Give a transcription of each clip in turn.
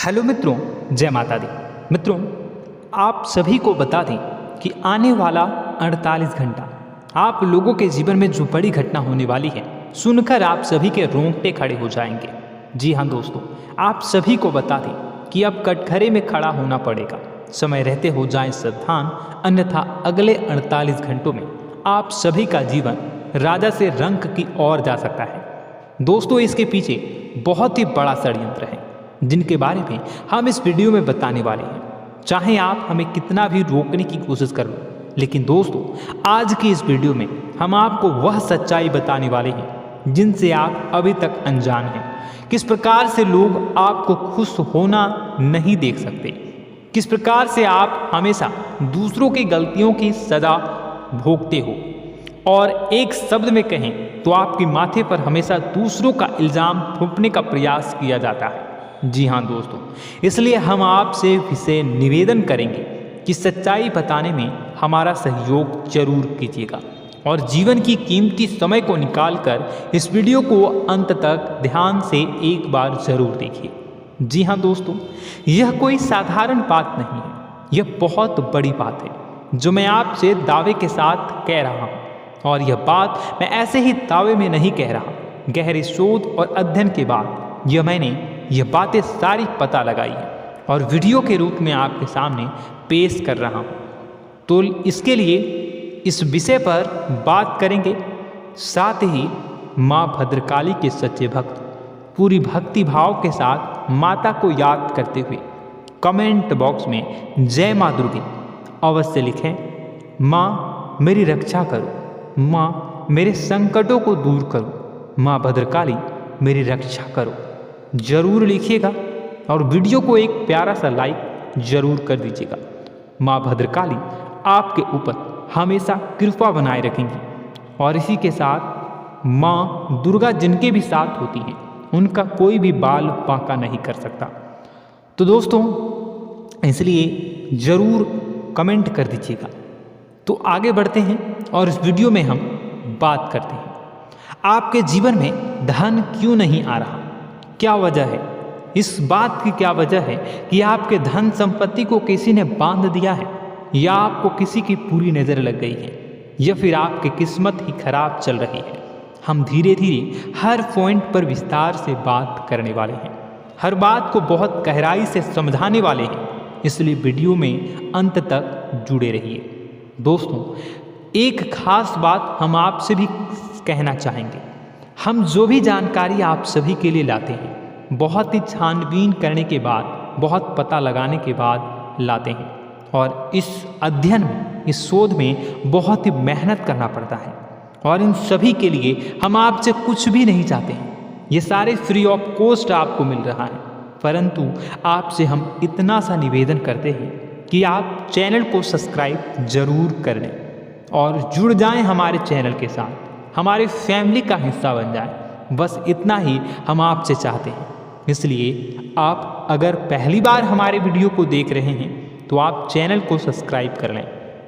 Hello मित्रों, जय माता दी। मित्रों, आप सभी को बता दें कि आने वाला 48 घंटा आप लोगों के जीवन में जो बड़ी घटना होने वाली है, सुनकर आप सभी के रोंगटे खड़े हो जाएंगे। जी हाँ दोस्तों, आप सभी को बता दें कि अब कटघरे में खड़ा होना पड़ेगा। समय रहते हो जाएं सावधान, अन्यथा अगले 48 घंटों में आप सभी का जीवन राजा से रंक की ओर जा सकता है। दोस्तों, इसके पीछे बहुत ही बड़ा षड्यंत्र है जिनके बारे में हम इस वीडियो में बताने वाले हैं। चाहे आप हमें कितना भी रोकने की कोशिश कर लो, लेकिन दोस्तों आज की इस वीडियो में हम आपको वह सच्चाई बताने वाले हैं जिनसे आप अभी तक अनजान हैं। किस प्रकार से लोग आपको खुश होना नहीं देख सकते, किस प्रकार से आप हमेशा दूसरों की गलतियों की सजा भोगते हो, और एक शब्द में कहें तो आपके माथे पर हमेशा दूसरों का इल्ज़ाम थोपने का प्रयास किया जाता है। जी हाँ दोस्तों, इसलिए हम आपसे विशेष निवेदन करेंगे कि सच्चाई बताने में हमारा सहयोग जरूर कीजिएगा और जीवन की कीमती समय को निकालकर इस वीडियो को अंत तक ध्यान से एक बार जरूर देखिए। जी हाँ दोस्तों, यह कोई साधारण बात नहीं है, यह बहुत बड़ी बात है जो मैं आपसे दावे के साथ कह रहा हूँ। और यह बात मैं ऐसे ही दावे में नहीं कह रहा, गहरे शोध और अध्ययन के बाद यह बातें सारी पता लगाई है और वीडियो के रूप में आपके सामने पेश कर रहा हूँ। तो इसके लिए इस विषय पर बात करेंगे। साथ ही माँ भद्रकाली के सच्चे भक्त पूरी भक्ति भाव के साथ माता को याद करते हुए कमेंट बॉक्स में जय माँ दुर्गे अवश्य लिखें। माँ मेरी रक्षा करो, माँ मेरे संकटों को दूर करो, माँ भद्रकाली मेरी रक्षा करो, जरूर लिखिएगा और वीडियो को एक प्यारा सा लाइक जरूर कर दीजिएगा। माँ भद्रकाली आपके ऊपर हमेशा कृपा बनाए रखेंगी और इसी के साथ माँ दुर्गा जिनके भी साथ होती हैं उनका कोई भी बाल बांका नहीं कर सकता। तो दोस्तों, इसलिए ज़रूर कमेंट कर दीजिएगा। तो आगे बढ़ते हैं और इस वीडियो में हम बात करते हैं, आपके जीवन में धन क्यों नहीं आ रहा, क्या वजह है। इस बात की क्या वजह है कि आपके धन संपत्ति को किसी ने बांध दिया है, या आपको किसी की पूरी नज़र लग गई है, या फिर आपकी किस्मत ही खराब चल रही है। हम धीरे धीरे हर पॉइंट पर विस्तार से बात करने वाले हैं, हर बात को बहुत गहराई से समझाने वाले हैं, इसलिए वीडियो में अंत तक जुड़े रहिए। दोस्तों, एक खास बात हम आपसे भी कहना चाहेंगे। हम जो भी जानकारी आप सभी के लिए लाते हैं बहुत ही छानबीन करने के बाद, बहुत पता लगाने के बाद लाते हैं, और इस अध्ययन में, इस शोध में बहुत ही मेहनत करना पड़ता है। और इन सभी के लिए हम आपसे कुछ भी नहीं चाहते हैं, ये सारे फ्री ऑफ कॉस्ट आपको मिल रहा है। परंतु आपसे हम इतना सा निवेदन करते हैं कि आप चैनल को सब्सक्राइब जरूर कर लें और जुड़ जाएं हमारे चैनल के साथ, हमारे फैमिली का हिस्सा बन जाए। बस इतना ही हम आपसे चाहते हैं। इसलिए आप अगर पहली बार हमारे वीडियो को देख रहे हैं तो आप चैनल को सब्सक्राइब कर लें।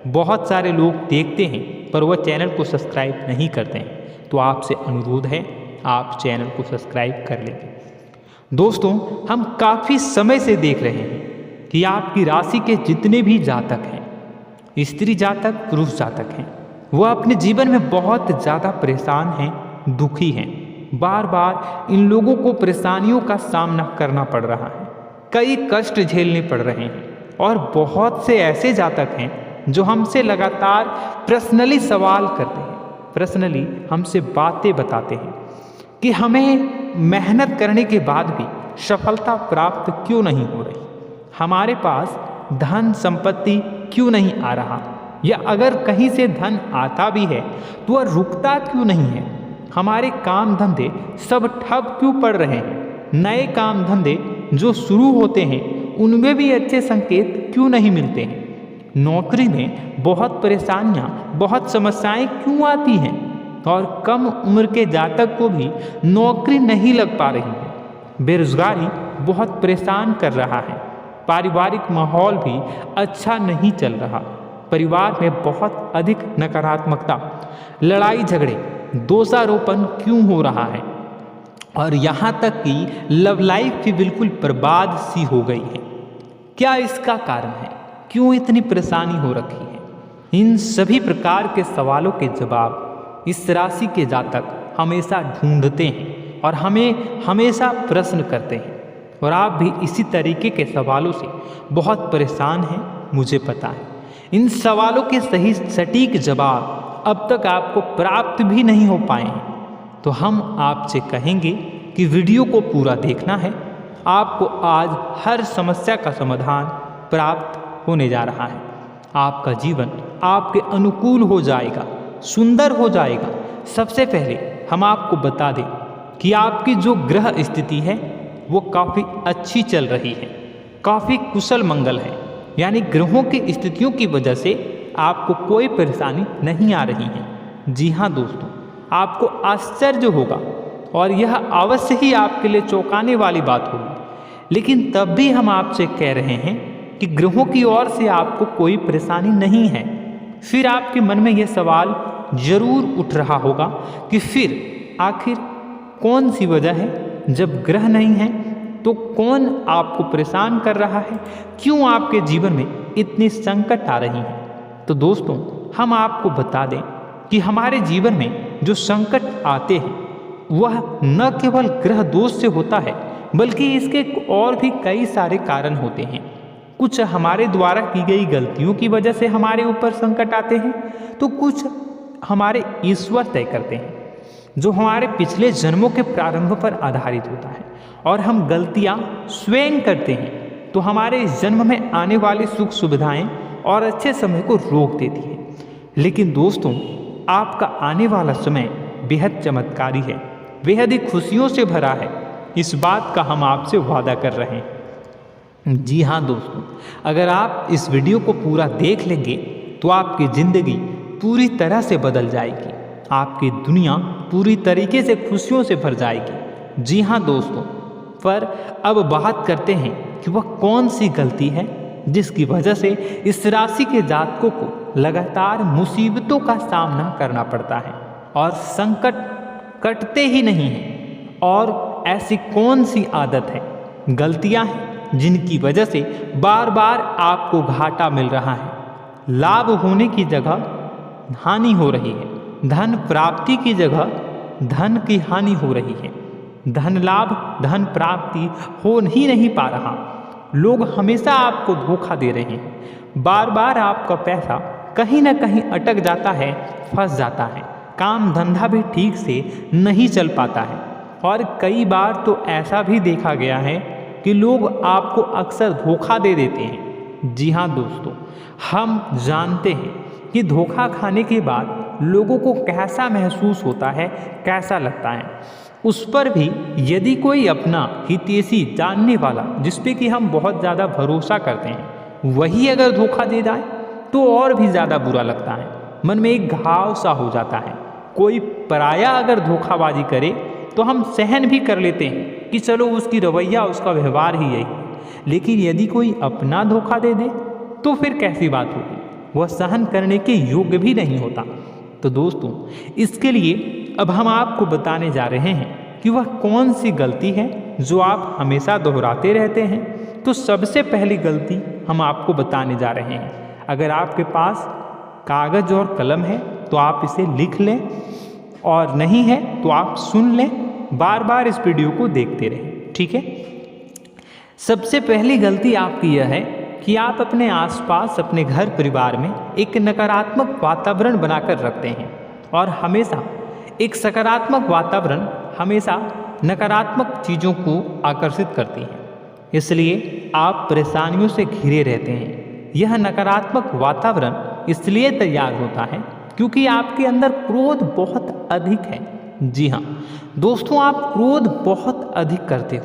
बहुत सारे लोग देखते हैं पर वह चैनल को सब्सक्राइब नहीं करते हैं, तो आपसे अनुरोध है आप चैनल को सब्सक्राइब कर लें। दोस्तों, हम काफ़ी समय से देख रहे हैं कि आपकी राशि के जितने भी जातक हैं, स्त्री जातक, पुरुष जातक हैं, वह अपने जीवन में बहुत ज़्यादा परेशान हैं, दुखी हैं। बार बार इन लोगों को परेशानियों का सामना करना पड़ रहा है, कई कष्ट झेलने पड़ रहे हैं। और बहुत से ऐसे जातक हैं जो हमसे लगातार पर्सनली सवाल करते हैं, पर्सनली हमसे बातें बताते हैं कि हमें मेहनत करने के बाद भी सफलता प्राप्त क्यों नहीं हो रही, हमारे पास धन संपत्ति क्यों नहीं आ रहा, या अगर कहीं से धन आता भी है तो वह रुकता क्यों नहीं है, हमारे काम धंधे सब ठप क्यों पड़ रहे हैं, नए काम धंधे जो शुरू होते हैं उनमें भी अच्छे संकेत क्यों नहीं मिलते हैं, नौकरी में बहुत परेशानियां, बहुत समस्याएं क्यों आती हैं, और कम उम्र के जातक को भी नौकरी नहीं लग पा रही है, बेरोजगारी बहुत परेशान कर रहा है, पारिवारिक माहौल भी अच्छा नहीं चल रहा, परिवार में बहुत अधिक नकारात्मकता, लड़ाई झगड़े, दोषारोपण क्यों हो रहा है, और यहाँ तक कि लव लाइफ भी बिल्कुल बर्बाद सी हो गई है। क्या इसका कारण है? क्यों इतनी परेशानी हो रखी है? इन सभी प्रकार के सवालों के जवाब इस राशि के जातक हमेशा ढूंढते हैं और हमें हमेशा प्रश्न करते हैं। और आप भी इसी तरीके के सवालों से बहुत परेशान हैं, मुझे पता है। इन सवालों के सही सटीक जवाब अब तक आपको प्राप्त भी नहीं हो पाए हैं, तो हम आपसे कहेंगे कि वीडियो को पूरा देखना है। आपको आज हर समस्या का समाधान प्राप्त होने जा रहा है। आपका जीवन आपके अनुकूल हो जाएगा, सुंदर हो जाएगा। सबसे पहले हम आपको बता दें कि आपकी जो ग्रह स्थिति है वो काफ़ी अच्छी चल रही है, काफ़ी कुशल मंगल है। यानी ग्रहों की स्थितियों की वजह से आपको कोई परेशानी नहीं आ रही है। जी हाँ दोस्तों, आपको आश्चर्य होगा और यह अवश्य ही आपके लिए चौंकाने वाली बात होगी। लेकिन तब भी हम आपसे कह रहे हैं कि ग्रहों की ओर से आपको कोई परेशानी नहीं है। फिर आपके मन में यह सवाल जरूर उठ रहा होगा कि फिर आखिर कौन सी वजह है? जब ग्रह नहीं है तो कौन आपको परेशान कर रहा है? क्यों आपके जीवन में इतनी संकट आ रही हैं? तो दोस्तों, हम आपको बता दें कि हमारे जीवन में जो संकट आते हैं वह न केवल ग्रह दोष से होता है, बल्कि इसके और भी कई सारे कारण होते हैं। कुछ हमारे द्वारा की गई गलतियों की वजह से हमारे ऊपर संकट आते हैं, तो कुछ हमारे ईश्वर तय करते हैं, जो हमारे पिछले जन्मों के प्रारंभ पर आधारित होता है। और हम गलतियां स्वयं करते हैं तो हमारे इस जन्म में आने वाली सुख सुविधाएं और अच्छे समय को रोक देती है। लेकिन दोस्तों, आपका आने वाला समय बेहद चमत्कारी है, बेहद ही खुशियों से भरा है। इस बात का हम आपसे वादा कर रहे हैं। जी हाँ दोस्तों, अगर आप इस वीडियो को पूरा देख लेंगे तो आपकी ज़िंदगी पूरी तरह से बदल जाएगी, आपकी दुनिया पूरी तरीके से खुशियों से भर जाएगी। जी हाँ दोस्तों, पर अब बात करते हैं कि वह कौन सी गलती है जिसकी वजह से इस राशि के जातकों को लगातार मुसीबतों का सामना करना पड़ता है और संकट कटते ही नहीं हैं। और ऐसी कौन सी आदत है, गलतियां हैं जिनकी वजह से बार बार आपको घाटा मिल रहा है, लाभ होने की जगह हानि हो रही है, धन प्राप्ति की जगह धन की हानि हो रही है, धन लाभ धन प्राप्ति हो ही नहीं पा रहा। लोग हमेशा आपको धोखा दे रहे हैं, बार बार आपका पैसा कहीं ना कहीं अटक जाता है, फंस जाता है, काम धंधा भी ठीक से नहीं चल पाता है। और कई बार तो ऐसा भी देखा गया है कि लोग आपको अक्सर धोखा दे देते हैं। जी हाँ दोस्तों, हम जानते हैं कि धोखा खाने के बाद लोगों को कैसा महसूस होता है, कैसा लगता है। उस पर भी यदि कोई अपना हितैषी जानने वाला, जिस पे कि हम बहुत ज़्यादा भरोसा करते हैं, वही अगर धोखा दे जाए तो और भी ज़्यादा बुरा लगता है, मन में एक घाव सा हो जाता है। कोई पराया अगर धोखाबाजी करे तो हम सहन भी कर लेते हैं कि चलो उसकी रवैया, उसका व्यवहार ही यही है। लेकिन यदि कोई अपना धोखा दे दे तो फिर कैसी बात होगी, वह सहन करने के योग्य भी नहीं होता। तो दोस्तों, इसके लिए अब हम आपको बताने जा रहे हैं कि वह कौन सी गलती है जो आप हमेशा दोहराते रहते हैं। तो सबसे पहली गलती हम आपको बताने जा रहे हैं। अगर आपके पास कागज़ और कलम है तो आप इसे लिख लें, और नहीं है तो आप सुन लें, बार बार इस वीडियो को देखते रहें, ठीक है। सबसे पहली गलती आपकी यह है कि आप अपने आसपास, अपने घर परिवार में एक नकारात्मक वातावरण बनाकर रखते हैं। और हमेशा एक सकारात्मक वातावरण हमेशा नकारात्मक चीज़ों को आकर्षित करती है, इसलिए आप परेशानियों से घिरे रहते हैं। यह नकारात्मक वातावरण इसलिए तैयार होता है क्योंकि आपके अंदर क्रोध बहुत अधिक है। जी हाँ दोस्तों, आप क्रोध बहुत अधिक करते हो,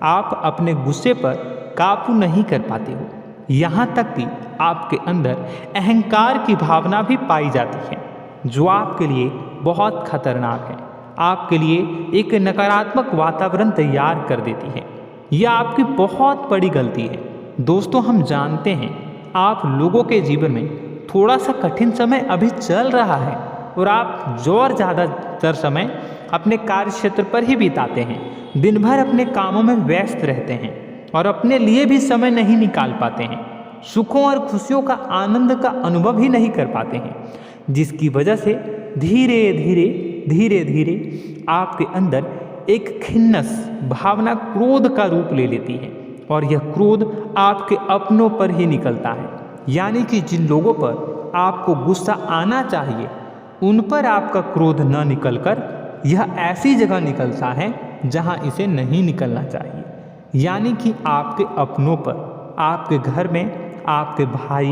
आप अपने गुस्से पर काबू नहीं कर पाते हो। यहाँ तक कि आपके अंदर अहंकार की भावना भी पाई जाती है, जो आपके लिए बहुत खतरनाक है, आपके लिए एक नकारात्मक वातावरण तैयार कर देती है। यह आपकी बहुत बड़ी गलती है। दोस्तों, हम जानते हैं आप लोगों के जीवन में थोड़ा सा कठिन समय अभी चल रहा है और आप और ज़्यादा अक्सर समय अपने कार्य क्षेत्र पर ही बिताते हैं, दिन भर अपने कामों में व्यस्त रहते हैं और अपने लिए भी समय नहीं निकाल पाते हैं। सुखों और खुशियों का आनंद का अनुभव ही नहीं कर पाते हैं, जिसकी वजह से धीरे धीरे आपके अंदर एक खिन्नस भावना क्रोध का रूप ले लेती है और यह क्रोध आपके अपनों पर ही निकलता है। यानी कि जिन लोगों पर आपको गुस्सा आना चाहिए उन पर आपका क्रोध न निकलकर यह ऐसी जगह निकलता है जहां इसे नहीं निकलना चाहिए। यानी कि आपके अपनों पर, आपके घर में आपके भाई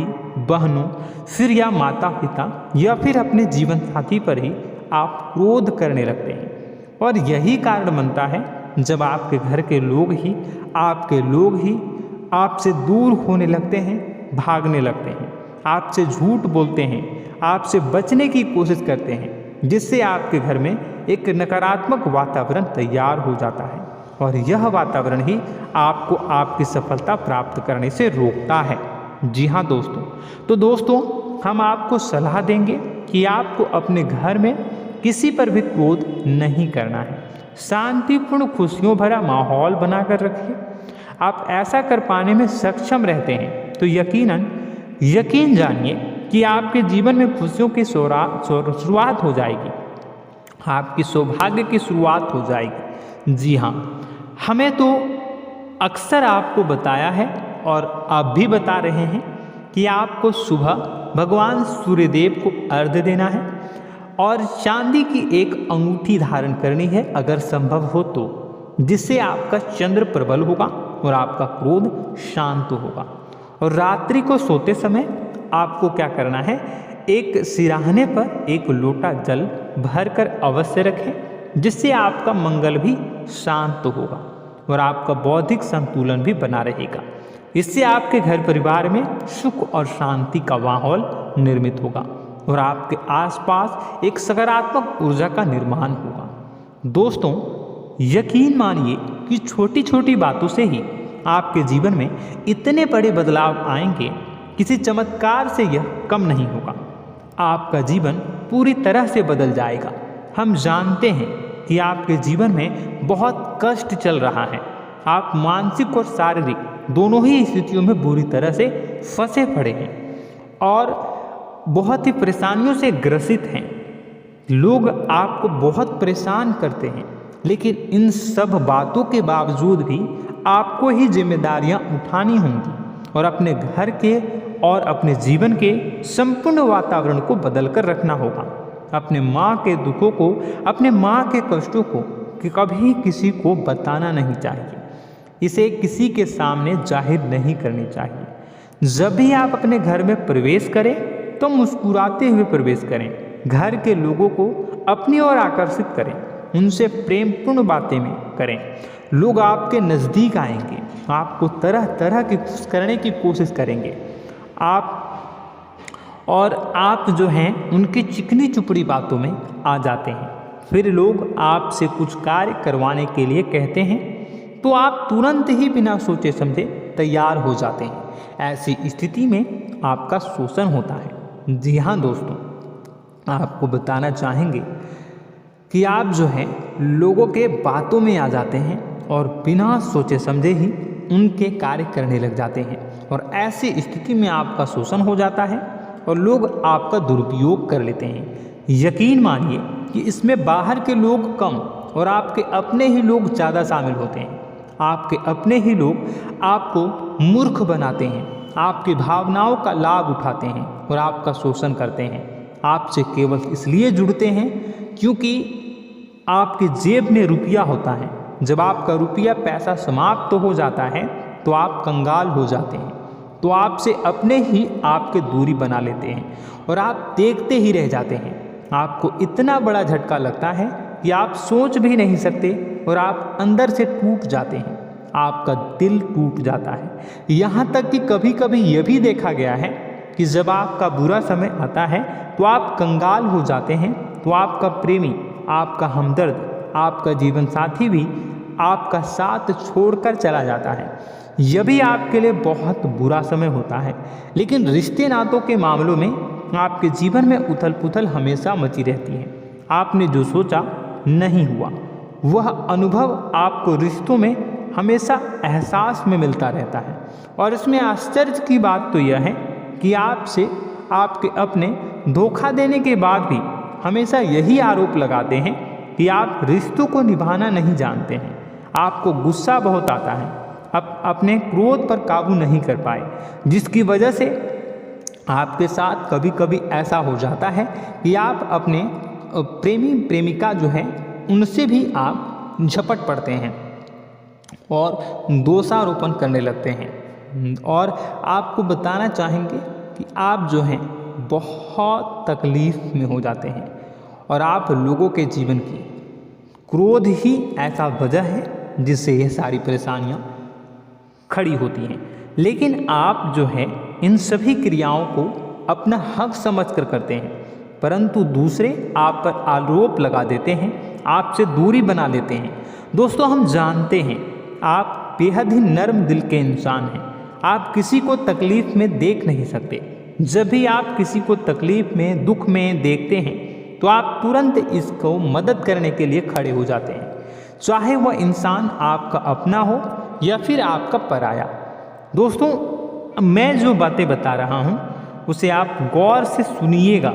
बहनों, फिर या माता पिता या फिर अपने जीवन साथी पर ही आप क्रोध करने लगते हैं। और यही कारण बनता है जब आपके घर के लोग ही आपसे दूर होने लगते हैं, भागने लगते हैं, आपसे झूठ बोलते हैं, आपसे बचने की कोशिश करते हैं, जिससे आपके घर में एक नकारात्मक वातावरण तैयार हो जाता है और यह वातावरण ही आपको आपकी सफलता प्राप्त करने से रोकता है। जी हाँ दोस्तों, तो दोस्तों हम आपको सलाह देंगे कि आपको अपने घर में किसी पर भी क्रोध नहीं करना है। शांतिपूर्ण खुशियों भरा माहौल बनाकर रखिए। आप ऐसा कर पाने में सक्षम रहते हैं तो यकीन जानिए कि आपके जीवन में खुशियों की शुरुआत हो जाएगी, आपकी सौभाग्य की शुरुआत हो जाएगी। जी हाँ, हमें तो अक्सर आपको बताया है और आप भी बता रहे हैं कि आपको सुबह भगवान सूर्यदेव को अर्घ्य देना है और चांदी की एक अंगूठी धारण करनी है अगर संभव हो तो, जिससे आपका चंद्र प्रबल होगा और आपका क्रोध शांत होगा। और रात्रि को सोते समय आपको क्या करना है, एक सिराहने पर एक लोटा जल भरकर अवश्य रखें, जिससे आपका मंगल भी शांत होगा और आपका बौद्धिक संतुलन भी बना रहेगा। इससे आपके घर परिवार में सुख और शांति का माहौल निर्मित होगा और आपके आसपास एक सकारात्मक ऊर्जा का निर्माण होगा। दोस्तों यकीन मानिए कि छोटी छोटी बातों से ही आपके जीवन में इतने बड़े बदलाव आएंगे, किसी चमत्कार से यह कम नहीं होगा। आपका जीवन पूरी तरह से बदल जाएगा। हम जानते हैं कि आपके जीवन में बहुत कष्ट चल रहा है, आप मानसिक और शारीरिक दोनों ही स्थितियों में बुरी तरह से फंसे पड़े हैं और बहुत ही परेशानियों से ग्रसित हैं। लोग आपको बहुत परेशान करते हैं, लेकिन इन सब बातों के बावजूद भी आपको ही जिम्मेदारियां उठानी होंगी और अपने घर के और अपने जीवन के संपूर्ण वातावरण को बदलकर रखना होगा। अपने माँ के दुखों को, अपने माँ के कष्टों को कभी किसी को बताना नहीं चाहिए, इसे किसी के सामने जाहिर नहीं करनी चाहिए। जब भी आप अपने घर में प्रवेश करें तो मुस्कुराते हुए प्रवेश करें, घर के लोगों को अपनी ओर आकर्षित करें, उनसे प्रेमपूर्ण बातें में करें। लोग आपके नज़दीक आएंगे, आपको तरह तरह की खुश करने की कोशिश करेंगे। आप जो हैं उनकी चिकनी चुपड़ी बातों में आ जाते हैं। फिर लोग आपसे कुछ कार्य करवाने के लिए कहते हैं तो आप तुरंत ही बिना सोचे समझे तैयार हो जाते हैं। ऐसी स्थिति में आपका शोषण होता है। जी हाँ दोस्तों, आपको बताना चाहेंगे कि आप जो हैं लोगों के बातों में आ जाते हैं और बिना सोचे समझे ही उनके कार्य करने लग जाते हैं और ऐसी स्थिति में आपका शोषण हो जाता है और लोग आपका दुरुपयोग कर लेते हैं। यकीन मानिए कि इसमें बाहर के लोग कम और आपके अपने ही लोग ज़्यादा शामिल होते हैं। आपके अपने ही लोग आपको मूर्ख बनाते हैं, आपकी भावनाओं का लाभ उठाते हैं और आपका शोषण करते हैं। आपसे केवल इसलिए जुड़ते हैं क्योंकि आपकी जेब में रुपया होता है। जब आपका रुपया पैसा समाप्त हो जाता है तो आप कंगाल हो जाते हैं, तो आपसे अपने ही आपके दूरी बना लेते हैं और आप देखते ही रह जाते हैं। आपको इतना बड़ा झटका लगता है कि आप सोच भी नहीं सकते और आप अंदर से टूट जाते हैं, आपका दिल टूट जाता है। यहाँ तक कि कभी कभी यह भी देखा गया है कि जब आपका बुरा समय आता है तो आप कंगाल हो जाते हैं, तो आपका प्रेमी, आपका हमदर्द, आपका जीवन साथी भी आपका साथ छोड़कर चला जाता है। यह भी आपके लिए बहुत बुरा समय होता है। लेकिन रिश्ते नातों के मामलों में आपके जीवन में उथल पुथल हमेशा मची रहती है। आपने जो सोचा नहीं हुआ। वह अनुभव आपको रिश्तों में हमेशा एहसास में मिलता रहता है। और इसमें आश्चर्य की बात तो यह है कि आपसे आपके अपने धोखा देने के बाद भी हमेशा यही आरोप लगाते हैं कि आप रिश्तों को निभाना नहीं जानते हैं। आपको गुस्सा बहुत आता है, अपने क्रोध पर काबू नहीं कर पाए, जिसकी वजह से आपके साथ कभी कभी ऐसा हो जाता है कि आप अपने प्रेमी प्रेमिका जो है उनसे भी आप झपट पड़ते हैं और दोषारोपण करने लगते हैं। और आपको बताना चाहेंगे कि आप जो हैं बहुत तकलीफ़ में हो जाते हैं और आप लोगों के जीवन की क्रोध ही ऐसा वजह है जिससे ये सारी परेशानियाँ खड़ी होती हैं। लेकिन आप जो है इन सभी क्रियाओं को अपना हक समझकर करते हैं, परंतु दूसरे आप पर आरोप लगा देते हैं, आपसे दूरी बना लेते हैं। दोस्तों, हम जानते हैं आप बेहद ही नर्म दिल के इंसान हैं। आप किसी को तकलीफ़ में देख नहीं सकते। जब भी आप किसी को तकलीफ़ में, दुख में देखते हैं तो आप तुरंत इसको मदद करने के लिए खड़े हो जाते हैं, चाहे वह इंसान आपका अपना हो या फिर आपका पराया। दोस्तों, मैं जो बातें बता रहा हूँ उसे आप गौर से सुनिएगा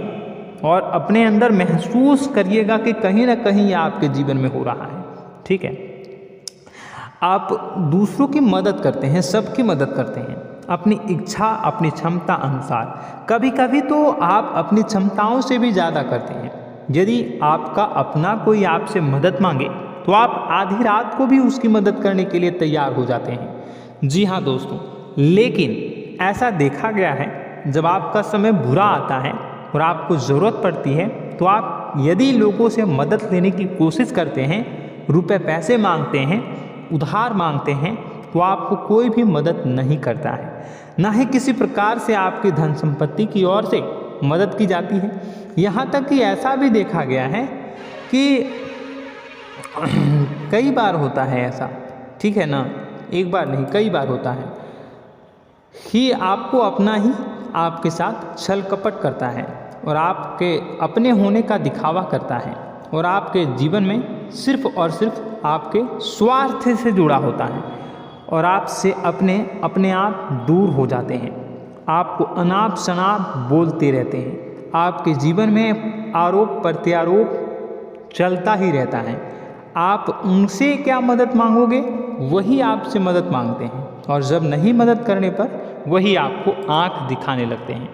और अपने अंदर महसूस करिएगा कि कहीं ना कहीं यह आपके जीवन में हो रहा है। ठीक है, आप दूसरों की मदद करते हैं, सबकी मदद करते हैं अपनी इच्छा, अपनी क्षमता अनुसार। कभी कभी तो आप अपनी क्षमताओं से भी ज़्यादा करते हैं। यदि आपका अपना कोई आपसे मदद मांगे तो आप आधी रात को भी उसकी मदद करने के लिए तैयार हो जाते हैं। जी हाँ दोस्तों, लेकिन ऐसा देखा गया है जब आपका समय बुरा आता है और आपको ज़रूरत पड़ती है तो आप यदि लोगों से मदद लेने की कोशिश करते हैं, रुपए पैसे मांगते हैं, उधार मांगते हैं, तो आपको कोई भी मदद नहीं करता है। ना ही किसी प्रकार से आपकी धन संपत्ति की ओर से मदद की जाती है। यहाँ तक कि ऐसा भी देखा गया है कि कई बार होता है ऐसा, ठीक है ना, एक बार नहीं कई बार होता है कि आपको अपना ही आपके साथ छल कपट करता है और आपके अपने होने का दिखावा करता है और आपके जीवन में सिर्फ और सिर्फ आपके स्वार्थ से जुड़ा होता है और आपसे अपने आप दूर हो जाते हैं। आपको अनाप शनाप बोलते रहते हैं। आपके जीवन में आरोप प्रत्यारोप चलता ही रहता है। आप उनसे क्या मदद मांगोगे, वही आपसे मदद मांगते हैं और जब नहीं मदद करने पर वही आपको आंख दिखाने लगते हैं।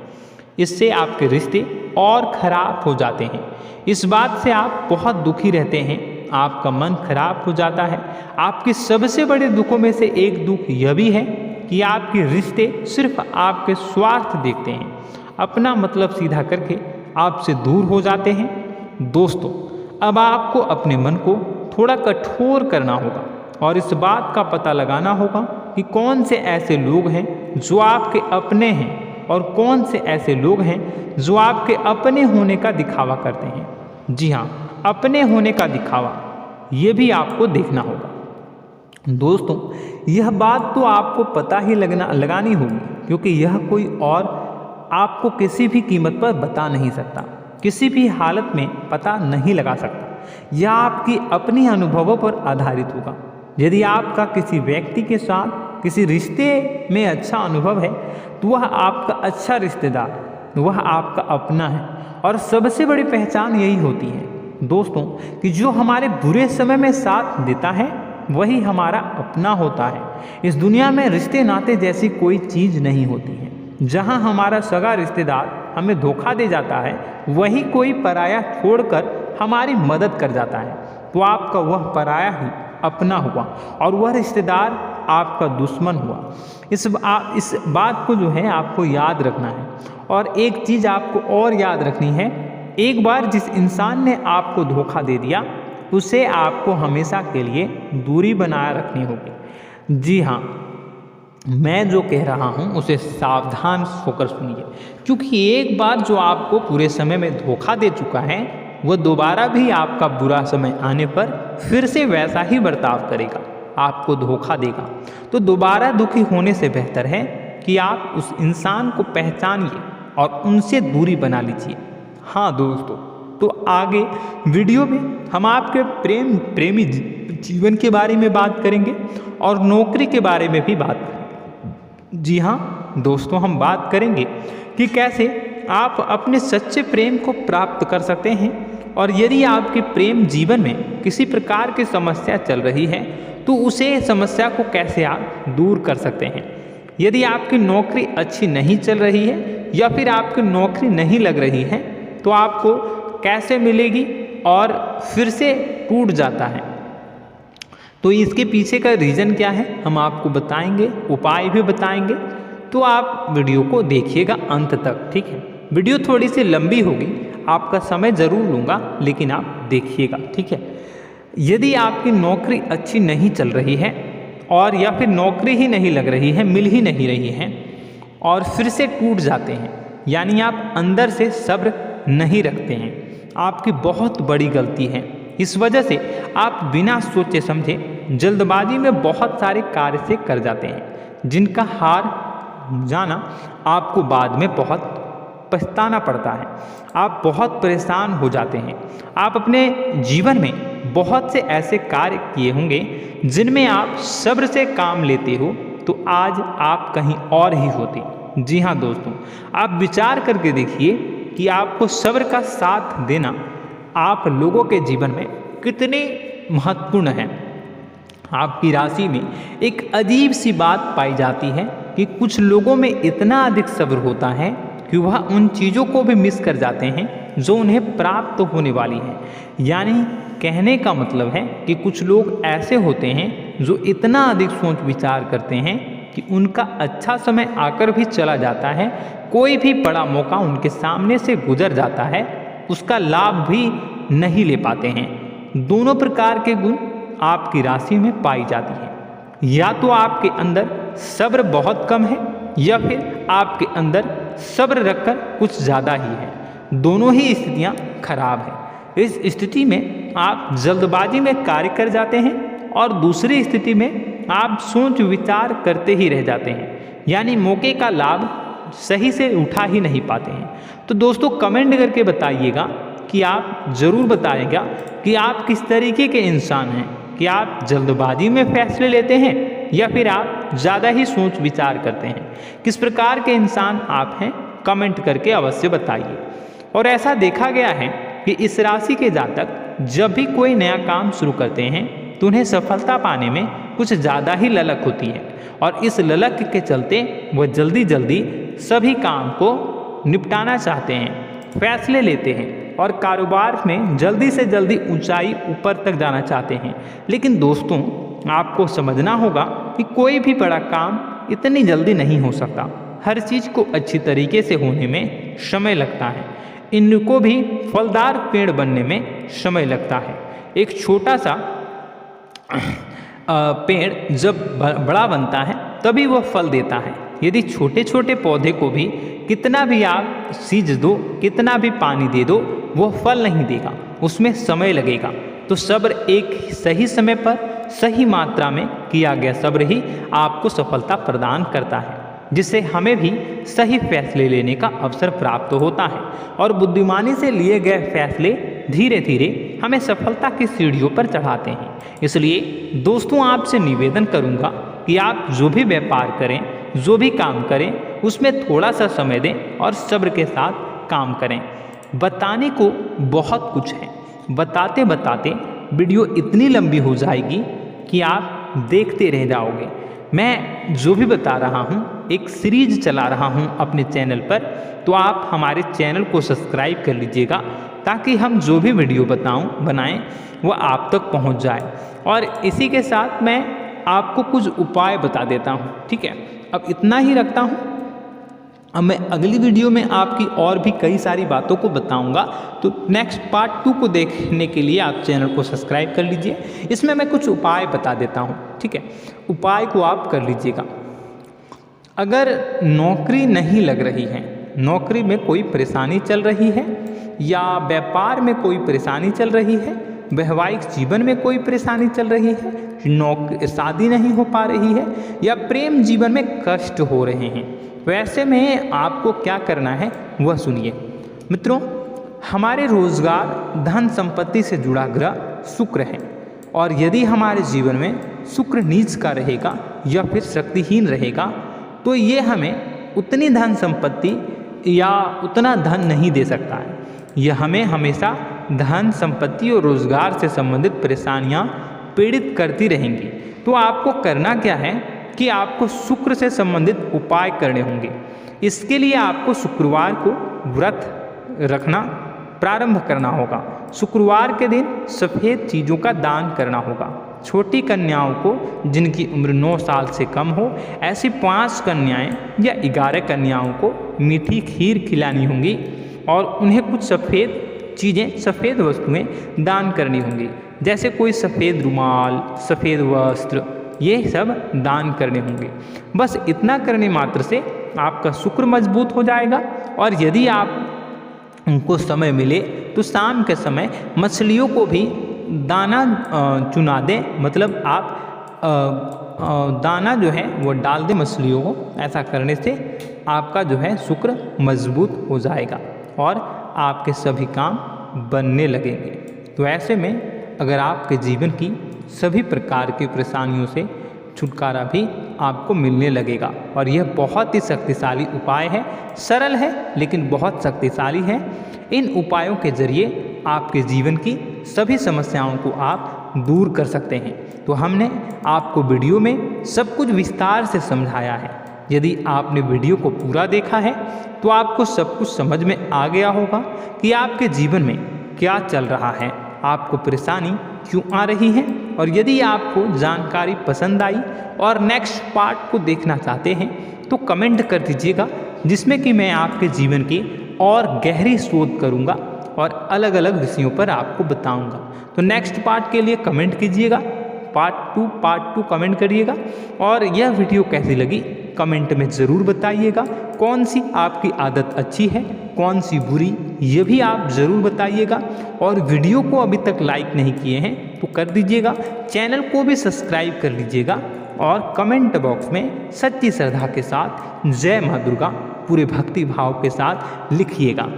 इससे आपके रिश्ते और खराब हो जाते हैं। इस बात से आप बहुत दुखी रहते हैं, आपका मन खराब हो जाता है। आपके सबसे बड़े दुखों में से एक दुख यह भी है कि आपके रिश्ते सिर्फ आपके स्वार्थ देखते हैं, अपना मतलब सीधा करके आपसे दूर हो जाते हैं। दोस्तों, अब आपको अपने मन को थोड़ा कठोर करना होगा और इस बात का पता लगाना होगा कि कौन से ऐसे लोग हैं जो आपके अपने हैं और कौन से ऐसे लोग हैं जो आपके अपने होने का दिखावा करते हैं। जी हाँ, अपने होने का दिखावा, ये भी आपको देखना होगा। दोस्तों, यह बात तो आपको पता ही लगानी होगी, क्योंकि यह कोई और आपको किसी भी कीमत पर बता नहीं सकता, किसी भी हालत में पता नहीं लगा सकता। यह आपकी अपनी अनुभवों पर आधारित होगा। यदि आपका किसी व्यक्ति के साथ किसी रिश्ते में अच्छा अनुभव है तो वह आपका अच्छा रिश्तेदार, वह आपका अपना है। और सबसे बड़ी पहचान यही होती है दोस्तों कि जो हमारे बुरे समय में साथ देता है वही हमारा अपना होता है। इस दुनिया में रिश्ते नाते जैसी कोई चीज़ नहीं होती है। जहाँ हमारा सगा रिश्तेदार हमें धोखा दे जाता है, वही कोई पराया छोड़कर हमारी मदद कर जाता है, तो आपका वह पराया ही अपना हुआ और वह रिश्तेदार आपका दुश्मन हुआ। इस बात को जो है आपको याद रखना है। और एक चीज़ आपको और याद रखनी है, एक बार जिस इंसान ने आपको धोखा दे दिया उसे आपको हमेशा के लिए दूरी बनाए रखनी होगी। जी हाँ, मैं जो कह रहा हूँ उसे सावधान होकर सुनिए, क्योंकि एक बार जो आपको पूरे समय में धोखा दे चुका है वह दोबारा भी आपका बुरा समय आने पर फिर से वैसा ही बर्ताव करेगा, आपको धोखा देगा। तो दोबारा दुखी होने से बेहतर है कि आप उस इंसान को पहचानिए और उनसे दूरी बना लीजिए। हाँ दोस्तों, तो आगे वीडियो में हम आपके प्रेमी जीवन के बारे में बात करेंगे और नौकरी के बारे में भी बात करेंगे। जी हाँ दोस्तों, हम बात करेंगे कि कैसे आप अपने सच्चे प्रेम को प्राप्त कर सकते हैं, और यदि आपके प्रेम जीवन में किसी प्रकार की समस्या चल रही है तो उसे समस्या को कैसे आप दूर कर सकते हैं। यदि आपकी नौकरी अच्छी नहीं चल रही है या फिर आपकी नौकरी नहीं लग रही है तो आपको कैसे मिलेगी और फिर से टूट जाता है, तो इसके पीछे का रीज़न क्या है हम आपको बताएंगे, उपाय भी बताएंगे। तो आप वीडियो को देखिएगा अंत तक, ठीक है। वीडियो थोड़ी सी लंबी होगी, आपका समय ज़रूर लूँगा, लेकिन आप देखिएगा, ठीक है। यदि आपकी नौकरी अच्छी नहीं चल रही है और या फिर नौकरी ही नहीं लग रही है, मिल ही नहीं रही है और फिर से टूट जाते हैं, यानी आप अंदर से सब्र नहीं रखते हैं, आपकी बहुत बड़ी गलती है। इस वजह से आप बिना सोचे समझे जल्दबाजी में बहुत सारे कार्य से कर जाते हैं, जिनका हार जाना आपको बाद में बहुत पछताना पड़ता है। आप बहुत परेशान हो जाते हैं। आप अपने जीवन में बहुत से ऐसे कार्य किए होंगे जिनमें आप सब्र से काम लेते हो, तो आज आप कहीं और ही होते। जी हाँ दोस्तों, आप विचार करके देखिए कि आपको सब्र का साथ देना आप लोगों के जीवन में कितने महत्वपूर्ण है। आपकी राशि में एक अजीब सी बात पाई जाती है कि कुछ लोगों में इतना अधिक सब्र होता है कि वह उन चीज़ों को भी मिस कर जाते हैं जो उन्हें प्राप्त होने वाली हैं। यानी कहने का मतलब है कि कुछ लोग ऐसे होते हैं जो इतना अधिक सोच विचार करते हैं कि उनका अच्छा समय आकर भी चला जाता है, कोई भी बड़ा मौका उनके सामने से गुजर जाता है, उसका लाभ भी नहीं ले पाते हैं। दोनों प्रकार के गुण आपकी राशि में पाई जाती है। या तो आपके अंदर सब्र बहुत कम है या फिर आपके अंदर सब्र रखकर कुछ ज़्यादा ही है। दोनों ही स्थितियाँ खराब हैं। इस स्थिति में आप जल्दबाजी में कार्य कर जाते हैं और दूसरी स्थिति में आप सोच विचार करते ही रह जाते हैं, यानी मौके का लाभ सही से उठा ही नहीं पाते हैं। तो दोस्तों कमेंट करके बताइएगा कि आप ज़रूर बताइएगा कि आप किस तरीके के इंसान हैं, कि आप जल्दबाजी में फैसले लेते हैं या फिर आप ज़्यादा ही सोच विचार करते हैं। किस प्रकार के इंसान आप हैं कमेंट करके अवश्य बताइए। और ऐसा देखा गया है कि इस राशि के जातक जब भी कोई नया काम शुरू करते हैं तो उन्हें सफलता पाने में कुछ ज़्यादा ही ललक होती है, और इस ललक के चलते वह जल्दी जल्दी सभी काम को निपटाना चाहते हैं, फैसले लेते हैं और कारोबार में जल्दी से जल्दी ऊंचाई ऊपर तक जाना चाहते हैं। लेकिन दोस्तों आपको समझना होगा कि कोई भी बड़ा काम इतनी जल्दी नहीं हो सकता। हर चीज़ को अच्छी तरीके से होने में समय लगता है। इनको भी फलदार पेड़ बनने में समय लगता है। एक छोटा सा पेड़ जब बड़ा बनता है तभी वह फल देता है। यदि छोटे छोटे पौधे को भी कितना भी आप सींच दो, कितना भी पानी दे दो, वह फल नहीं देगा, उसमें समय लगेगा। तो सब्र एक सही समय पर सही मात्रा में किया गया सब्र ही आपको सफलता प्रदान करता है, जिससे हमें भी सही फैसले लेने का अवसर प्राप्त होता है और बुद्धिमानी से लिए गए फैसले धीरे धीरे हमें सफलता की सीढ़ियों पर चढ़ाते हैं। इसलिए दोस्तों आपसे निवेदन करूंगा कि आप जो भी व्यापार करें, जो भी काम करें, उसमें थोड़ा सा समय दें और सब्र के साथ काम करें। बताने को बहुत कुछ है, बताते बताते वीडियो इतनी लंबी हो जाएगी कि आप देखते रह जाओगे। मैं जो भी बता रहा हूँ एक सीरीज चला रहा हूँ अपने चैनल पर, तो आप हमारे चैनल को सब्सक्राइब कर लीजिएगा ताकि हम जो भी वीडियो बनाएं वो आप तक पहुँच जाए। और इसी के साथ मैं आपको कुछ उपाय बता देता हूँ, ठीक है। अब इतना ही रखता हूँ। अब मैं अगली वीडियो में आपकी और भी कई सारी बातों को बताऊंगा, तो नेक्स्ट पार्ट 2 को देखने के लिए आप चैनल को सब्सक्राइब कर लीजिए। इसमें मैं कुछ उपाय बता देता हूं, ठीक है। उपाय को आप कर लीजिएगा। अगर नौकरी नहीं लग रही है, नौकरी में कोई परेशानी चल रही है, या व्यापार में कोई परेशानी चल रही है, वैवाहिक जीवन में कोई परेशानी चल रही है, शादी नहीं हो पा रही है, या प्रेम जीवन में कष्ट हो रहे हैं, वैसे में आपको क्या करना है वह सुनिए। मित्रों, हमारे रोजगार, धन संपत्ति से जुड़ा ग्रह शुक्र है और यदि हमारे जीवन में शुक्र नीच का रहेगा या फिर शक्तिहीन रहेगा तो ये हमें उतनी धन संपत्ति या उतना धन नहीं दे सकता है। यह हमें हमेशा धन संपत्ति और रोजगार से संबंधित परेशानियां पीड़ित करती रहेंगी। तो आपको करना क्या है कि आपको शुक्र से संबंधित उपाय करने होंगे। इसके लिए आपको शुक्रवार को व्रत रखना प्रारंभ करना होगा। शुक्रवार के दिन सफ़ेद चीज़ों का दान करना होगा। छोटी कन्याओं को जिनकी उम्र 9 साल से कम हो, ऐसी 5 कन्याएं या 11 कन्याओं को मीठी खीर खिलानी होंगी और उन्हें कुछ सफ़ेद चीज़ें, सफ़ेद वस्तुएं दान करनी होंगी, जैसे कोई सफ़ेद रुमाल, सफ़ेद वस्त्र, ये सब दान करने होंगे। बस इतना करने मात्र से आपका शुक्र मजबूत हो जाएगा। और यदि आप उनको समय मिले तो शाम के समय मछलियों को भी दाना चुना दें, मतलब आप दाना जो है वो डाल दें मछलियों को। ऐसा करने से आपका जो है शुक्र मजबूत हो जाएगा और आपके सभी काम बनने लगेंगे। तो ऐसे में अगर आपके जीवन की सभी प्रकार की परेशानियों से छुटकारा भी आपको मिलने लगेगा। और यह बहुत ही शक्तिशाली उपाय है, सरल है लेकिन बहुत शक्तिशाली है। इन उपायों के जरिए आपके जीवन की सभी समस्याओं को आप दूर कर सकते हैं। तो हमने आपको वीडियो में सब कुछ विस्तार से समझाया है। यदि आपने वीडियो को पूरा देखा है तो आपको सब कुछ समझ में आ गया होगा कि आपके जीवन में क्या चल रहा है, आपको परेशानी क्यों आ रही है। और यदि आपको जानकारी पसंद आई और नेक्स्ट पार्ट को देखना चाहते हैं तो कमेंट कर दीजिएगा, जिसमें कि मैं आपके जीवन की और गहरी शोध करूंगा और अलग अलग विषयों पर आपको बताऊंगा। तो नेक्स्ट पार्ट के लिए कमेंट कीजिएगा, पार्ट 2 कमेंट करिएगा। और यह वीडियो कैसी लगी कमेंट में ज़रूर बताइएगा। कौन सी आपकी आदत अच्छी है, कौन सी बुरी, ये भी आप ज़रूर बताइएगा। और वीडियो को अभी तक लाइक नहीं किए हैं तो कर दीजिएगा, चैनल को भी सब्सक्राइब कर लीजिएगा और कमेंट बॉक्स में सच्ची श्रद्धा के साथ जय माँ दुर्गा पूरे भक्ति भाव के साथ लिखिएगा।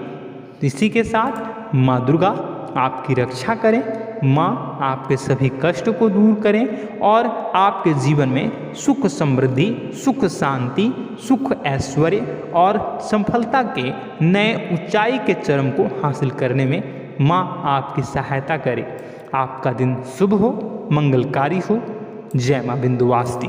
इसी के साथ माँ दुर्गा आपकी रक्षा करें, माँ आपके सभी कष्ट को दूर करें और आपके जीवन में सुख समृद्धि, सुख शांति, सुख ऐश्वर्य और सफलता के नए ऊंचाई के चरम को हासिल करने में माँ आपकी सहायता करे। आपका दिन शुभ हो, मंगलकारी हो। जय माँ विंध्यवासिनी।